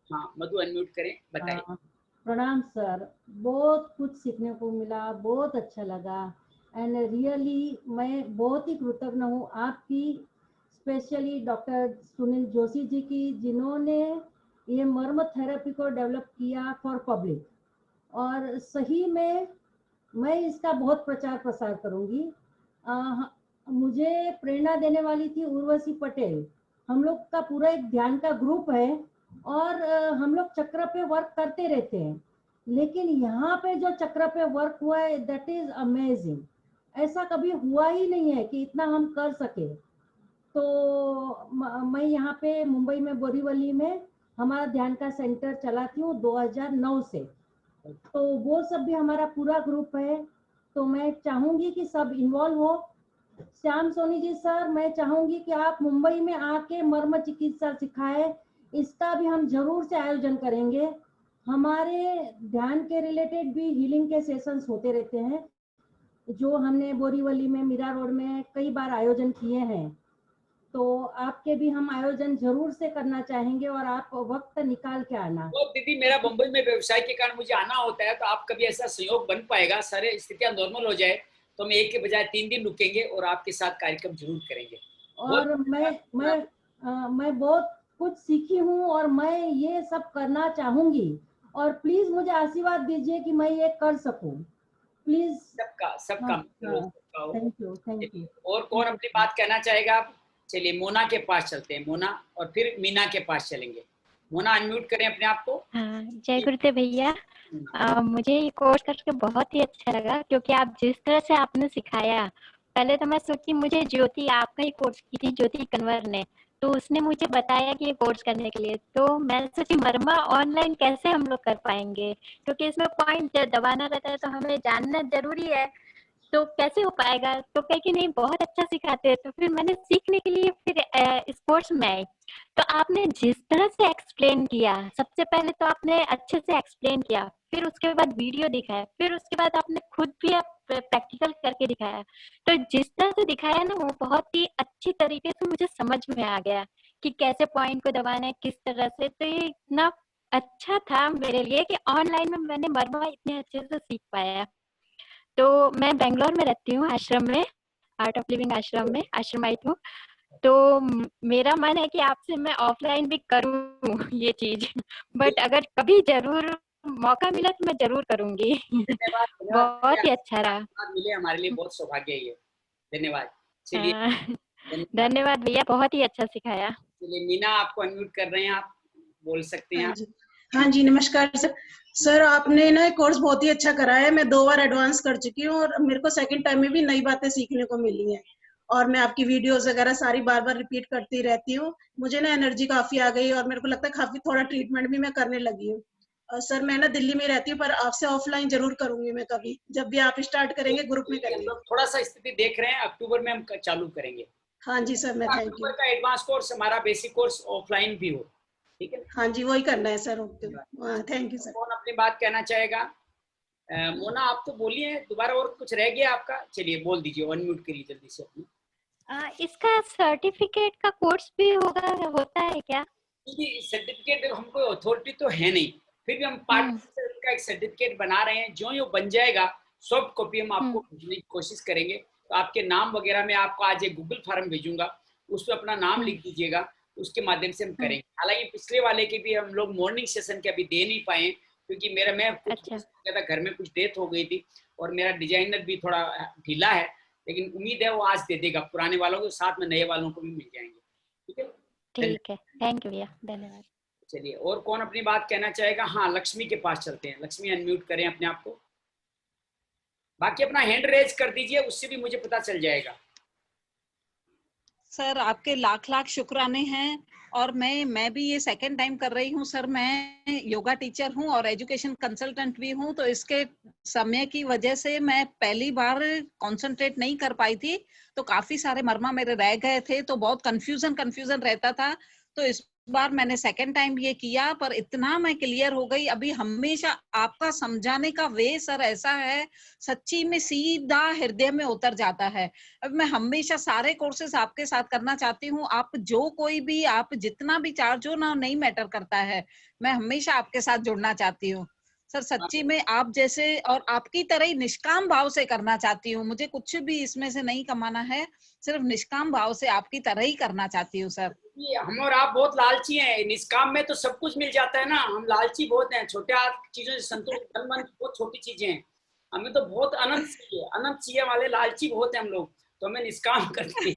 हाँ मधु अनम्यूट करें, बताइए। प्रणाम सर, बहुत कुछ सीखने को मिला, बहुत अच्छा लगा एंड रियली मैं बहुत ही कृतज्ञ हूँ आपकी, स्पेशली डॉक्टर सुनील जोशी जी की, जिन्होंने ये मर्म थेरेपी को डेवलप किया फॉर पब्लिक। और सही में मैं इसका बहुत प्रचार प्रसार करूंगी। मुझे प्रेरणा देने वाली थी उर्वशी पटेल। हम लोग का पूरा एक ध्यान का ग्रुप है और हम लोग चक्र पे वर्क करते रहते हैं, लेकिन यहाँ पे जो चक्र पे वर्क हुआ है दैट इज अमेजिंग। ऐसा कभी हुआ ही नहीं है कि इतना हम कर सके। तो मैं यहाँ पे मुंबई में बोरीवली में हमारा ध्यान का सेंटर चलाती हूँ 2009 से। तो वो सब भी हमारा पूरा ग्रुप है। तो मैं चाहूंगी कि सब इन्वॉल्व हो। श्याम सोनी जी सर, मैं चाहूंगी कि आप मुंबई में आके मर्म चिकित्सा सिखाए, इसका भी हम जरूर से आयोजन करेंगे। हमारे ध्यान के रिलेटेड भी हीलिंग के सेशंस होते रहते हैं, जो हमने बोरीवली में, मीरा रोड में कई बार आयोजन किए हैं। तो आपके भी हम आयोजन जरूर से करना चाहेंगे और आप वक्त निकाल के आना। तो दीदी मेरा बम्बई में व्यवसाय के कारण मुझे आना होता है, तो आप कभी ऐसा संयोग बन पाएगा, सारे स्थितियां नॉर्मल हो जाए तो हम एक के बजाय 3 दिन रुकेंगे और आपके साथ कार्यक्रम जरूर करेंगे। और मैं बहुत कुछ सीखी हूँ और मैं ये सब करना चाहूंगी, और प्लीज मुझे आशीर्वाद दीजिए कि मैं ये कर सकूं, प्लीज। सबका थैंक यू, थैंक यू। और कौन अपनी बात कहना चाहेगा आप? चलिए मोना के पास चलते हैं, मोना, और फिर मीना के पास चलेंगे। मोना अनम्यूट करें अपने आप को। हाँ, जय गुरुदेव भैया। मुझे ये कोर्स करके बहुत ही अच्छा लगा, क्योंकि आप जिस तरह से आपने सिखाया, पहले तो मैं सोची मुझे ज्योति आपका ही कोर्स की थी, ज्योति कन्वर ने, तो उसने मुझे बताया कि ये कोर्स करने के लिए, तो मैं सोची मर्मा ऑनलाइन कैसे हम लोग कर पाएंगे, क्योंकि इसमें पॉइंट दबाना रहता है तो हमें जानना जरूरी है, तो कैसे हो पाएगा। तो कहे कि नहीं बहुत अच्छा सिखाते हैं, तो फिर मैंने सीखने के लिए फिर इस कोर्स में आई। तो आपने जिस तरह से एक्सप्लेन किया, सबसे पहले तो आपने अच्छे से एक्सप्लेन किया, फिर उसके बाद वीडियो दिखाया, फिर उसके बाद आपने खुद भी प्रैक्टिकल करके दिखाया। तो जिस तरह से दिखाया ना, वो बहुत ही अच्छी तरीके से मुझे समझ में आ गया कि कैसे पॉइंट को दबाना है, किस तरह से। तो ये इतना अच्छा था मेरे लिए कि ऑनलाइन में मैंने मर्मा इतने अच्छे से सीख पाया। तो मैं बेंगलोर में रहती हूँ, आश्रम में, आर्ट ऑफ लिविंग आश्रम में आश्रमाइट हूँ। तो मेरा मन है कि आपसे मैं ऑफलाइन भी करूँ ये चीज, बट अगर कभी जरूर मौका मिला तो मैं जरूर करूंगी। बहुत ही अच्छा रहा। मिले हमारे लिए बहुत सौभाग्य है ये। धन्यवाद। चलिए धन्यवाद भैया, बहुत ही अच्छा सिखाया। चलिए मीना, आपको अनम्यूट कर रहे हैं, आप बोल सकते हैं। हाँ जी, नमस्कार सर। सर आपने ना कोर्स बहुत ही अच्छा कराया है। मैं 2 बार एडवांस कर चुकी हूँ और मेरे को सेकंड टाइम में भी नई बातें सीखने को मिली हैं, और मैं आपकी वीडियोस वगैरह सारी बार बार रिपीट करती रहती हूँ। मुझे ना एनर्जी काफी आ गई और मेरे को लगता है काफी थोड़ा ट्रीटमेंट भी मैं करने लगी हूँ। सर मैं ना दिल्ली में रहती हूँ, पर आपसे ऑफलाइन जरूर करूंगी मैं, कभी जब भी आप स्टार्ट करेंगे ग्रुप में करेंगे। थोड़ा सा स्थिति देख रहे हैं, अक्टूबर में हम चालू करेंगे। हाँ जी सर, मैं थैंक यू। अक्टूबर का एडवांस कोर्स, हमारा बेसिक कोर्स ऑफलाइन भी हो, ठीक है। हाँ जी, वही करना है sir. Okay, thank you sir. कौन अपनी बात कहना चाहेगा? मोना आप तो बोलिए, दोबारा और कुछ रह गया आपका? चलिए बोल दीजिए, अनम्यूट करिए जल्दी से अपनी। इसका सर्टिफिकेट का कोर्स भी होता है क्या? सर्टिफिकेट हमको अथॉरिटी तो है नहीं, फिर भी हम पार्ट का एक सर्टिफिकेट बना रहे हैं। जो बन जाएगा सॉफ्ट कॉपी हम आपको भेजने की कोशिश करेंगे। तो आपके नाम वगैरह में आपको आज एक गूगल फॉर्म भेजूंगा, उस पर अपना नाम लिख दीजिएगा, उसके माध्यम से हम करेंगे। हालांकि पिछले वाले के भी हम लोग मॉर्निंग सेशन के अभी दे नहीं पाए, क्योंकि मैं कुछ घर में कुछ डेथ हो गई थी और मेरा डिजाइनर भी थोड़ा ढीला है, लेकिन उम्मीद है वो आज दे देगा। पुराने वालों के साथ में नए वालों को भी मिल जाएंगे, ठीक है। ठीक है, थैंक यू भैया, धन्यवाद। चलिए और कौन अपनी बात कहना चाहेगा? हाँ, लक्ष्मी के पास चलते हैं। लक्ष्मी अनम्यूट करें अपने आप को, बाकी अपना हैंड रेज कर दीजिए, उससे भी मुझे पता चल जाएगा। सर आपके लाख लाख शुक्राने हैं, और मैं भी ये सेकंड टाइम कर रही हूँ सर। मैं योगा टीचर हूँ और एजुकेशन कंसल्टेंट भी हूँ, तो इसके समय की वजह से मैं पहली बार कंसंट्रेट नहीं कर पाई थी, तो काफी सारे मर्मा मेरे रह गए थे, तो बहुत कंफ्यूजन रहता था। तो इस बार मैंने सेकंड टाइम ये किया, पर इतना मैं क्लियर हो गई। अभी हमेशा आपका समझाने का वे सर ऐसा है, सच्ची में सीधा हृदय में उतर जाता है। अब मैं हमेशा सारे कोर्सेज आपके साथ करना चाहती हूँ। आप जो कोई भी, आप जितना भी चार्ज हो ना, नहीं मैटर करता है, मैं हमेशा आपके साथ जुड़ना चाहती हूँ सर। सच्ची में आप जैसे और आपकी तरह ही निष्काम भाव से करना चाहती हूँ। मुझे कुछ भी इसमें से नहीं कमाना है, सिर्फ निष्काम भाव से आपकी तरह ही करना चाहती हूँ सर। ये हम और आप बहुत लालची हैं, निष्काम में तो सब कुछ मिल जाता है ना, हम लालची बहुत हैं, छोटे चीजों से संतोष, धन मन बहुत छोटी चीजें हैं, हमें तो बहुत अनंत चाहिए वाले लालची बहुत है हम लोग, तो हमें निष्काम करते हैं।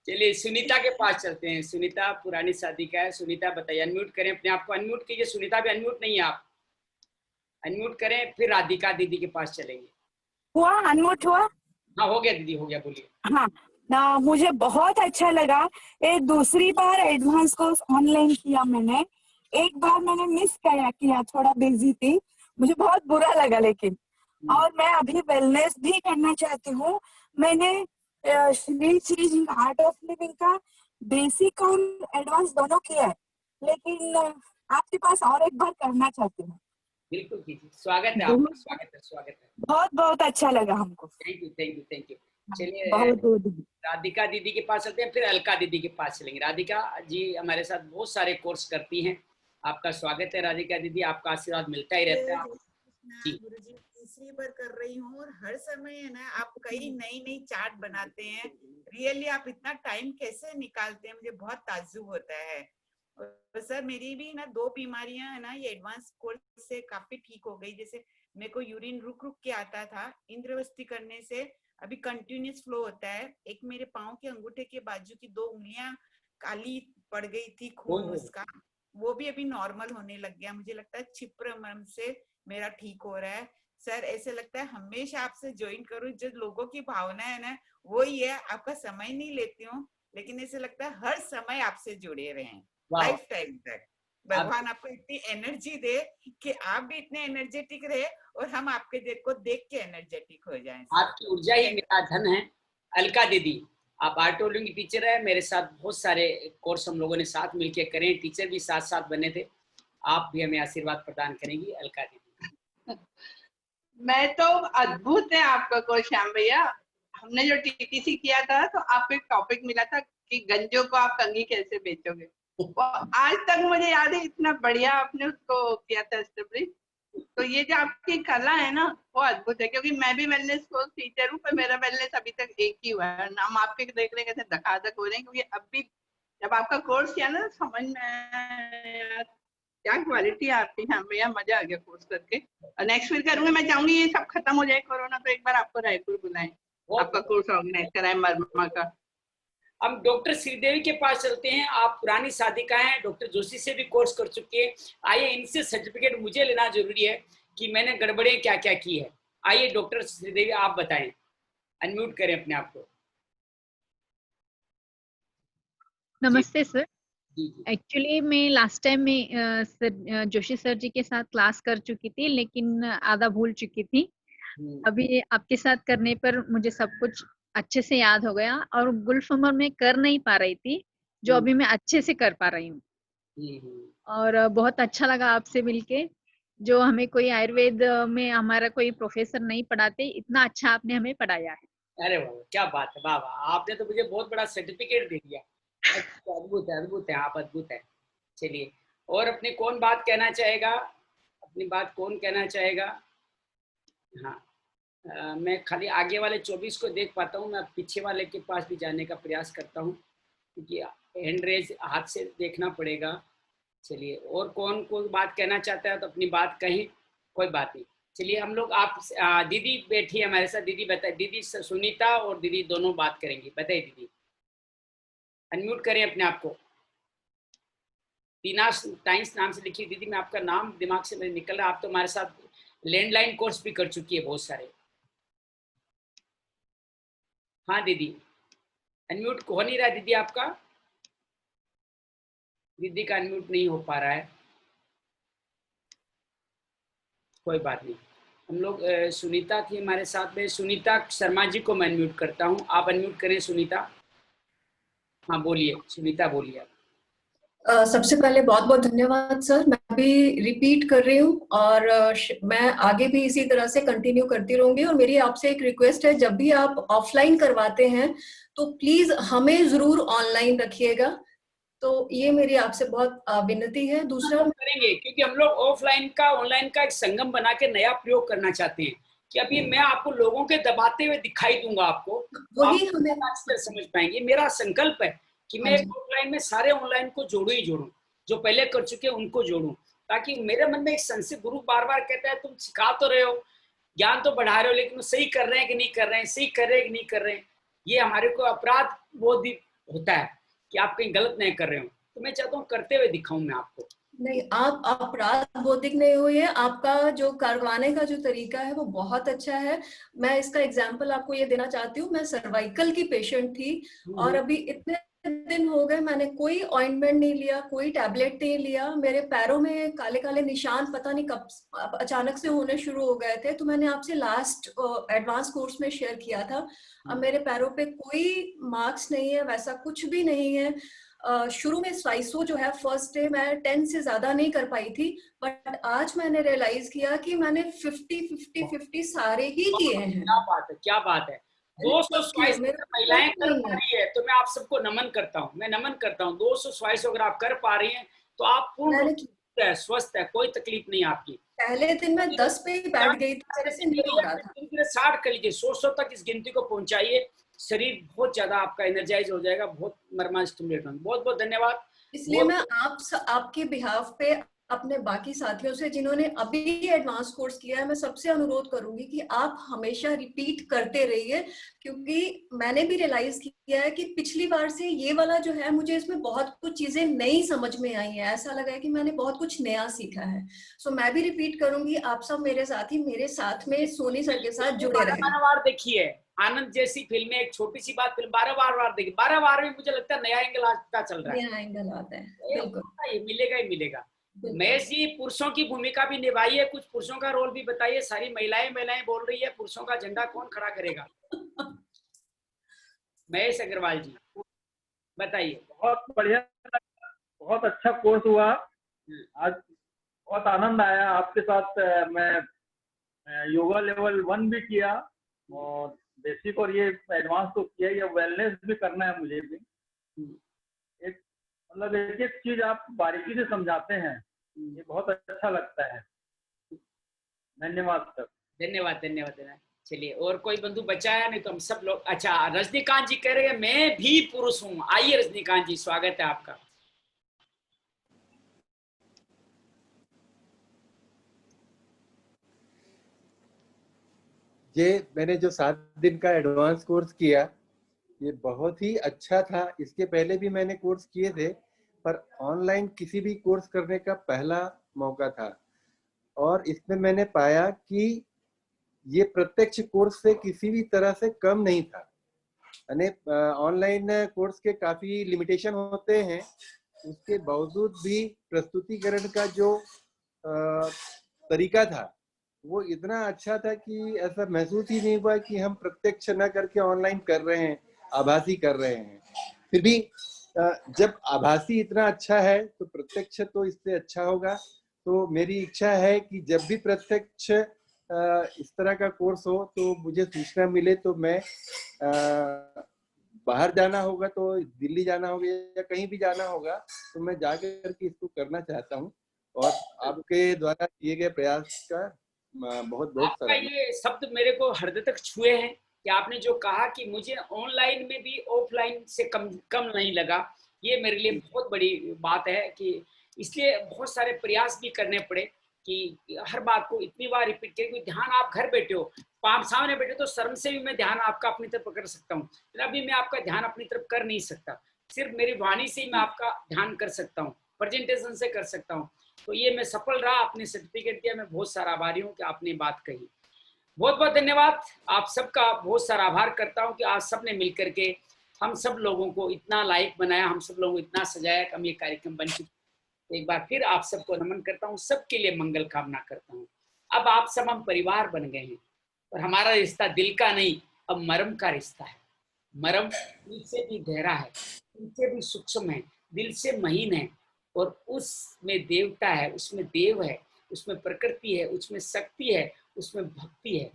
चलिए सुनीता के पास चलते हैं। सुनीता पुरानी शादी का है। सुनीता बताइए, अनम्यूट करें अपने आप को, अनम्यूट कीजिए। सुनीता भी अनम्यूट नहीं है, आप अनम्यूट करें, फिर राधिका दीदी के पास चलेंगे। हुआ अनम्यूट हुआ? हाँ हो गया दीदी, हो गया, बोलिए। हाँ ना, मुझे बहुत अच्छा लगा। ये दूसरी बार एडवांस कोर्स ऑनलाइन किया मैंने। एक बार मैंने मिस किया, थोड़ा बिजी थी, मुझे बहुत बुरा लगा लेकिन। और मैं अभी वेलनेस भी करना चाहती हूँ। मैंने Shri Shri art of living का बेसिक और एडवांस दोनों किया है, लेकिन आपके पास और एक बार करना चाहती हूँ। बिल्कुल कीजिए, स्वागत है आपका, स्वागत है, स्वागत है। बहुत बहुत अच्छा लगा हमको। Thank you, thank you, thank you. चलिए बहुत बहुत राधिका दीदी के पास चलते हैं, फिर अलका दीदी के पास चलेंगे। राधिका जी हमारे साथ बहुत सारे कोर्स करती हैं, आपका स्वागत है राधिका दीदी, आपका आशीर्वाद मिलता ही रहता है। गुरुजी तीसरी बार कर रही हूँ और हर समय है ना, आप कई नई नई चार्ट बनाते हैं। रियली आप इतना टाइम कैसे निकालते हैं, मुझे बहुत ताज्जुब होता है। और सर मेरी भी ना 2 बीमारियां है ना, ये एडवांस कोर्स से काफी ठीक हो गई। जैसे मेरे को यूरिन रुक रुक के आता था, इंद्रवस्ती करने से अभी कंटिन्यूस फ्लो होता है। एक मेरे पाँव के अंगूठे के बाजू की 2 उंगलियां काली पड़ गई थी, खून उसका, वो भी अभी नॉर्मल होने लग गया। मुझे लगता है क्षिप्र मर्म से मेरा ठीक हो रहा है। सर ऐसे लगता है हमेशा आपसे ज्वाइन करूं, जो लोगों की भावना है ना वो ही है। आपका समय नहीं लेती हूँ, लेकिन ऐसे लगता है हर समय आपसे जुड़े रहें लाइफ टाइम तक। भगवान आपको इतनी एनर्जी दे कि आप भी इतने एनर्जेटिक रहे और हम आपके को देख के एनर्जेटिक हो जाएं। आपकी ऊर्जा ही मेरा धन है। अलका दीदी, आप आर्ट ऑफ लिविंग की टीचर है, मेरे साथ बहुत सारे कोर्स हम लोगों ने साथ मिलकर करे, टीचर भी साथ साथ बने थे, आप भी हमें आशीर्वाद प्रदान करेंगी अलका दीदी। मैं तो अद्भुत है आपका कोर्स श्याम भैया। हमने जो टीटीसी किया था तो आपको एक टॉपिक मिला था कि गंजों को आप कंघी कैसे बेचोगे, वो आज तक मुझे याद है, इतना बढ़िया आपने उसको किया था एस्टेब्लिश। तो ये जो आपकी कला है ना वो अद्भुत है, क्योंकि मैं भी वेलनेस कोर्स टीचर हूँ, पर मेरा वेलनेस अभी तक एक ही हुआ है। नाम आपके देख रहे कैसे धकाधक हो रहे हैं, क्योंकि अभी जब आपका कोर्स किया ना समझ में आया क्या क्वालिटी है आपकी। हाँ भैया मजा आ गया कोर्स करके, नेक्स्ट वीक करूंगी। मैं चाहूंगी ये सब खत्म हो जाए कोरोना, तो एक बार आपको रायपुर बुलाएं, आपका कोर्स ऑर्गेनाइज कराएं मर्मा का। हम डॉक्टर श्रीदेवी के पास चलते हैं, आप पुरानी साधिका हैं, डॉक्टर जोशी से भी कोर्स कर चुके हैं। आइए इनसे सर्टिफिकेट मुझे लेना जरूरी है कि मैंने गड़बड़े क्या क्या की है। आइए डॉक्टर श्रीदेवी आप बताएं, अनम्यूट करें अपने आप को। नमस्ते सर। एक्चुअली मैं लास्ट टाइम में जोशी सर जी के साथ क्लास कर चुकी थी, लेकिन आधा भूल चुकी थी। अभी आपके साथ करने पर मुझे सब कुछ अच्छे से याद हो गया, और गुल्फमर में कर नहीं पा रही थी, जो अभी मैं अच्छे से कर पा रही हूँ। और बहुत अच्छा लगा आपसे मिलके, जो हमें कोई आयुर्वेद में हमारा कोई प्रोफेसर नहीं पढ़ाते, इतना अच्छा आपने हमें पढ़ाया है। अरे वाह क्या बात है, वाह वाह, आपने तो मुझे बहुत बड़ा सर्टिफिकेट दे दिया। अद्भुत है, अद्भुत है, आप अद्भुत है। चलिए और अपने कौन बात कहना चाहेगा, अपनी बात कौन कहना चाहेगा? हाँ मैं खाली आगे वाले 24 को देख पाता हूँ, मैं पीछे वाले के पास भी जाने का प्रयास करता हूँ, क्योंकि हैंड रेज हाथ से देखना पड़ेगा। चलिए और कौन कोई बात कहना चाहता है तो अपनी बात कहें, कोई बात नहीं। चलिए हम लोग आप दीदी बैठी है हमारे साथ, दीदी बताए, दीदी सुनीता और दीदी दोनों बात करेंगी, बताइए दीदी, अनम्यूट करें अपने आप को। टीना टाइम्स नाम से लिखिए दीदी, मैं आपका नाम दिमाग से मेरे निकल रहा है, आप तो हमारे साथ लैंडलाइन कोर्स भी कर चुकी है बहुत सारे। हाँ दीदी अनम्यूट हो नहीं रहा है दीदी आपका, दीदी का अनम्यूट नहीं हो पा रहा है, कोई बात नहीं। हम लोग सुनीता थी हमारे साथ में, सुनीता शर्मा जी को मैं अनम्यूट करता हूँ, आप अनम्यूट करें सुनीता। हाँ बोलिए सुनीता, बोलिए आप। सबसे पहले बहुत बहुत धन्यवाद सर। मैं भी रिपीट कर रही हूँ और मैं आगे भी इसी तरह से कंटिन्यू करती रहूंगी। और मेरी आपसे एक रिक्वेस्ट है, जब भी आप ऑफलाइन करवाते हैं तो प्लीज हमें जरूर ऑनलाइन रखिएगा। तो ये मेरी आपसे बहुत विनती है। दूसरा करेंगे क्योंकि हम लोग ऑफलाइन का ऑनलाइन का एक संगम बना के नया प्रयोग करना चाहते हैं कि अभी मैं आपको लोगों के दबाते हुए दिखाई दूंगा, आपको वही आप हमें अक्सर समझ पाएंगे। मेरा संकल्प है कि मैं ऑफलाइन में सारे ऑनलाइन को जोड़ू ही जोड़ू, जो पहले कर चुके हैं उनको जोड़ू, ताकि मेरे मन में एक संशय, गुरु बार बार कहता है तुम सिखा तो रहे हो, ज्ञान तो बढ़ा रहे हो, लेकिन वो सही कर रहे हैं कि नहीं कर रहे हैं, सही कर रहे हैं कि नहीं कर रहे हैं। ये हमारे को अपराध बोध होता है कि आप कहीं गलत नहीं कर रहे हो। तो मैं चाहता हूँ करते हुए दिखाऊं मैं आपको। नहीं, आप अपराध बोधिक नहीं हुए हैं। आपका जो करवाने का जो तरीका है वो बहुत अच्छा है। मैं इसका एग्जांपल आपको ये देना चाहती हूँ। मैं सर्वाइकल की पेशेंट थी और अभी इतने दिन हो गए मैंने कोई ऑइंटमेंट नहीं लिया, कोई टैबलेट नहीं लिया। मेरे पैरों में काले काले निशान पता नहीं कब अचानक से होने शुरू हो गए थे। तो मैंने आपसे लास्ट एडवांस कोर्स में शेयर किया था। अब मेरे पैरों पे कोई मार्क्स नहीं है, वैसा कुछ भी नहीं है। शुरू में स्वाइसो जो है फर्स्ट डे मैं 10 से ज्यादा नहीं कर पाई थी, बट आज मैंने रियलाइज किया कि मैंने 50 सारे ही किए हैं। क्या बात है, क्या बात है। 200 स्वाइस महिलाएं कर पा रही है तो मैं आप सबको नमन करता हूँ, मैं नमन करता हूँ। 200 स्वाइस अगर आप कर पा रही हैं तो आप पूर्ण रूप से स्वस्थ है, कोई तकलीफ नहीं आपकी। पहले दिन मैं 10 पे ही बैठ गई थी, मेरे से नहीं हो रहा था। 60 कर लीजिए, 100 तक इस गिनती को पहुंचाइए। शरीर बहुत ज्यादा आपका एनर्जाइज हो जाएगा, बहुत मर्मा स्टिमुलेट होगा। बहुत बहुत धन्यवाद। इसलिए मैं आपके बिहाफ पे अपने बाकी साथियों से जिन्होंने अभी एडवांस कोर्स किया है, मैं सबसे अनुरोध करूंगी कि आप हमेशा रिपीट करते रहिए, क्योंकि मैंने भी रियलाइज किया है कि पिछली बार से ये वाला जो है मुझे इसमें बहुत कुछ चीजें नई समझ में आई हैं। ऐसा लगा है कि मैंने बहुत कुछ नया सीखा है। सो मैं भी रिपीट करूंगी, आप सब मेरे साथ ही मेरे साथ में सोनी सर के साथ जुड़े रहें। 12 बार देखिए आनंद जैसी फिल्में, एक छोटी सी बात फिल्म 12 बार देखिए, 12 बार में मुझे लगता है नया एंगल आता चल रहा है, नया एंगल आता है। बिल्कुल, ये मिलेगा ही मिलेगा। महेश जी, पुरुषों की भूमिका भी निभाइए, कुछ पुरुषों का रोल भी बताइए। सारी महिलाएं बोल रही है, पुरुषों का झंडा कौन खड़ा करेगा? महेश अग्रवाल जी बताइए। बहुत बढ़िया, बहुत अच्छा कोर्स हुआ आज, बहुत आनंद आया आपके साथ। मैं योगा लेवल 1 भी किया और बेसिक और ये एडवांस तो किया, ये वेलनेस भी करना है मुझे भी। एक मतलब एक एक चीज आप बारीकी से समझाते हैं, ये बहुत अच्छा लगता है। धन्यवाद सर। धन्यवाद धन्यवाद। चलिए, और कोई बंधु बचा है? नहीं तो हम सब लोग। अच्छा, रजनीकांत जी कह रहे हैं मैं भी पुरुष हूँ। आइए रजनीकांत जी, स्वागत है आपका। ये मैंने जो 7 दिन का एडवांस कोर्स किया, ये बहुत ही अच्छा था। इसके पहले भी मैंने कोर्स किए थे, पर ऑनलाइन किसी भी कोर्स करने का पहला मौका था। और इसमें मैंने पाया कि ये प्रत्यक्ष कोर्स से किसी भी तरह से कम नहीं था। यानी ऑनलाइन कोर्स के काफ़ी लिमिटेशन होते हैं, उसके बावजूद भी प्रस्तुतिकरण का जो तरीका था वो इतना अच्छा था कि ऐसा महसूस ही नहीं हुआ कि हम प्रत्यक्ष न करके ऑनलाइन कर रहे हैं, आभासी कर रहे हैं। फिर भी जब आभासी इतना अच्छा है तो प्रत्यक्ष तो इससे अच्छा होगा। तो मेरी इच्छा है कि जब भी प्रत्यक्ष इस तरह का कोर्स हो तो मुझे सूचना मिले, तो मैं बाहर जाना होगा तो दिल्ली जाना होगा या कहीं भी जाना होगा तो मैं जाकर के इसको करना चाहता हूँ। और आपके द्वारा किए गए प्रयास का बहुत बहुत आपका ये शब्द मेरे को हृदय तक छुए हैं कि आपने जो कहा कि मुझे ऑनलाइन में भी ऑफलाइन से कम नहीं लगा। ये मेरे लिए बहुत बड़ी बात है कि इसलिए बहुत सारे प्रयास भी करने पड़े कि हर बात को इतनी बार रिपीट करें। ध्यान आप घर बैठे हो, आप सामने बैठे तो शर्म से भी मैं ध्यान आपका अपनी तरफ कर सकता हूँ, लेकिन अभी मैं आपका ध्यान अपनी तरफ कर नहीं सकता। सिर्फ मेरी वाणी से ही मैं आपका ध्यान कर सकता हूँ, प्रेजेंटेशन से कर सकता हूँ। तो ये मैं सफल रहा, आपने सर्टिफिकेट दिया, मैं बहुत सारा आभारी हूँ कि आपने बात कही। बहुत बहुत धन्यवाद। आप सबका बहुत सारा आभार करता हूँ कि आज सबने मिलकर के हम सब लोगों को इतना लायक बनाया, हम सब लोगों को इतना सजाया कि हम ये कार्यक्रम बन चुके। तो एक बार फिर आप सबको नमन करता हूँ, सबके लिए मंगल कामना करता हूँ। अब आप सब हम परिवार बन गए हैं और हमारा रिश्ता दिल का नहीं, अब मरम का रिश्ता है। मरम दिल से भी गहरा है, उनसे भी सूक्ष्म है, दिल से महीन है, और उसमें देवता है, उसमें देव है, उसमें प्रकृति है, उसमें शक्ति है, उसमें भक्ति है।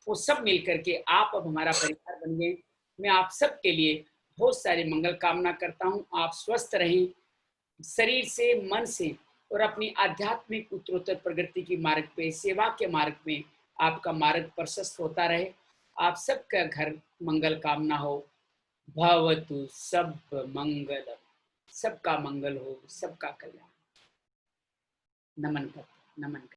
वो सब मिलकर के आप अब हमारा परिवार बन गए। मैं आप सब के लिए बहुत सारी मंगल कामना करता हूँ। आप स्वस्थ रहें, शरीर से, मन से, और अपनी आध्यात्मिक उत्तरोत्तर प्रगति की मार्ग पे, सेवा के मार्ग में आपका मार्ग प्रशस्त होता रहे। आप सबका घर मंगल कामना हो। भवतु सब मंगलम, सबका मंगल हो, सबका कल्याण। नमन करते, नमन करते।